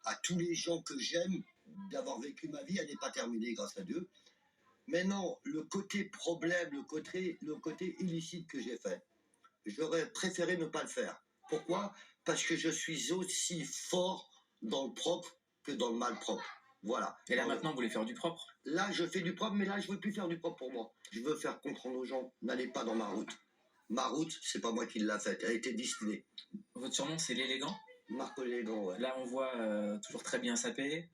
à tous les gens que j'aime d'avoir vécu ma vie. Elle n'est pas terminée, grâce à Dieu. Maintenant, le côté problème, le côté illicite que j'ai fait, j'aurais préféré ne pas le faire. Pourquoi? Parce que je suis aussi fort dans le propre que dans le malpropre. Voilà. Et là, maintenant, vous voulez faire du propre? Là, je fais du propre, mais là, je veux plus faire du propre pour moi. Je veux faire comprendre aux gens, n'allez pas dans ma route. Ma route, c'est pas moi qui l'ai faite, elle a été destinée. Votre surnom, c'est l'élégant? Marco l'élégant, ouais. Là, on voit toujours très bien sapé,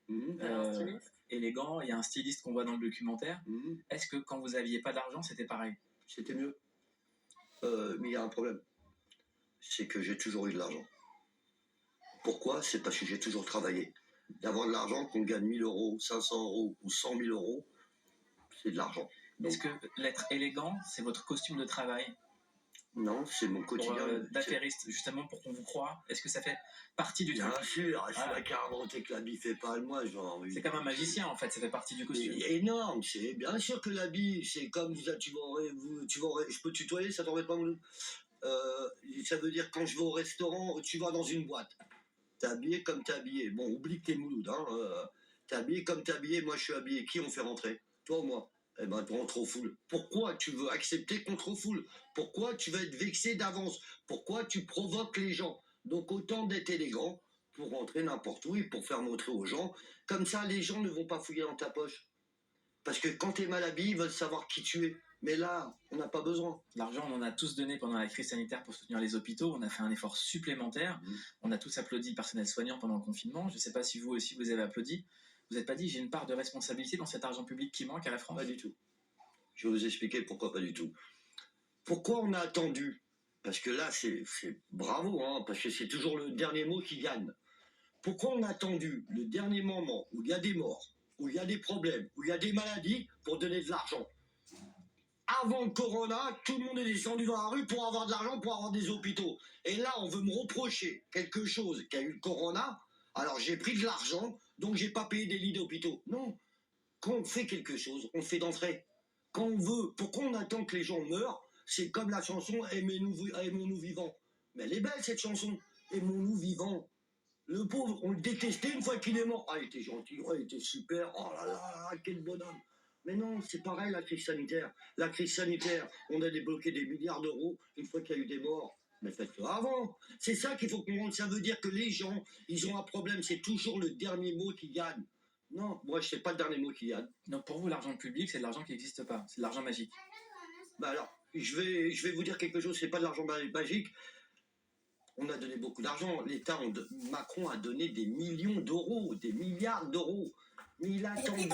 élégant. Il y a un styliste qu'on voit dans le documentaire. Est-ce que quand vous aviez pas d'argent, c'était pareil? C'était mieux. Mais il y a un problème. C'est que j'ai toujours eu de l'argent. Pourquoi? C'est parce que j'ai toujours travaillé. D'avoir de l'argent, qu'on gagne 1000 euros, 500 euros ou 100 000 euros, c'est de l'argent. Est-ce que l'être élégant, c'est votre costume de travail? Non, c'est mon quotidien. D'affairiste, justement, pour qu'on vous croie. Est-ce que ça fait partie du truc? Bien sûr, je suis là qu'à inventer que l'habit fait pas le moi. C'est comme un magicien, en fait, ça fait partie du costume. C'est énorme, c'est bien sûr que l'habit, c'est comme je peux tutoyer, ça t'embête pas? Ça veut dire quand je vais au restaurant, tu vas dans une boîte. T'es habillé comme t'es habillé. Bon, oublie que t'es Mouloud, hein. T'es habillé comme t'es habillé, moi je suis habillé. Qui on fait rentrer? Toi ou moi? Eh ben, on te refoule. Pourquoi tu veux accepter qu'on te refoule? Pourquoi tu vas être vexé d'avance? Pourquoi tu provoques les gens? Donc autant d'être élégant pour rentrer n'importe où et pour faire montrer aux gens. Comme ça, les gens ne vont pas fouiller dans ta poche. Parce que quand t'es mal habillé, ils veulent savoir qui tu es. Mais là, on n'a pas besoin. L'argent, on en a tous donné pendant la crise sanitaire pour soutenir les hôpitaux. On a fait un effort supplémentaire. On a tous applaudi le personnel soignant pendant le confinement. Je ne sais pas si vous aussi, vous avez applaudi. Vous n'êtes pas dit, j'ai une part de responsabilité dans cet argent public qui manque à la France? Pas du tout. Je vais vous expliquer pourquoi pas du tout. Pourquoi on a attendu? Parce que là, c'est bravo, hein, parce que c'est toujours le dernier mot qui gagne. Pourquoi on a attendu le dernier moment où il y a des morts, où il y a des problèmes, où il y a des maladies pour donner de l'argent? Avant le corona, tout le monde est descendu dans la rue pour avoir de l'argent, pour avoir des hôpitaux. Et là, on veut me reprocher quelque chose qui a eu le corona. Alors j'ai pris de l'argent, donc j'ai pas payé des lits d'hôpitaux. Non. Quand on fait quelque chose, on fait d'entrée. Quand on veut, pourquoi on attend que les gens meurent? C'est comme la chanson Aimons-nous vivants. Mais elle est belle cette chanson. Aimons-nous vivants. Le pauvre, on le détestait une fois qu'il est mort. Ah, il était gentil, oh, il était super. Oh là là, quel bonhomme. Mais non, c'est pareil la crise sanitaire. La crise sanitaire, on a débloqué des milliards d'euros une fois qu'il y a eu des morts. Mais faites-le avant. C'est ça qu'il faut comprendre. Ça veut dire que les gens, ils ont un problème. C'est toujours le dernier mot qui gagne. Non, moi, je sais pas le dernier mot qui gagne. Donc pour vous, l'argent public, c'est de l'argent qui n'existe pas. C'est de l'argent magique. Bah alors, je vais vous dire quelque chose. C'est pas de l'argent magique. On a donné beaucoup d'argent. Macron a donné des millions d'euros, des milliards d'euros. Mais il a attendu.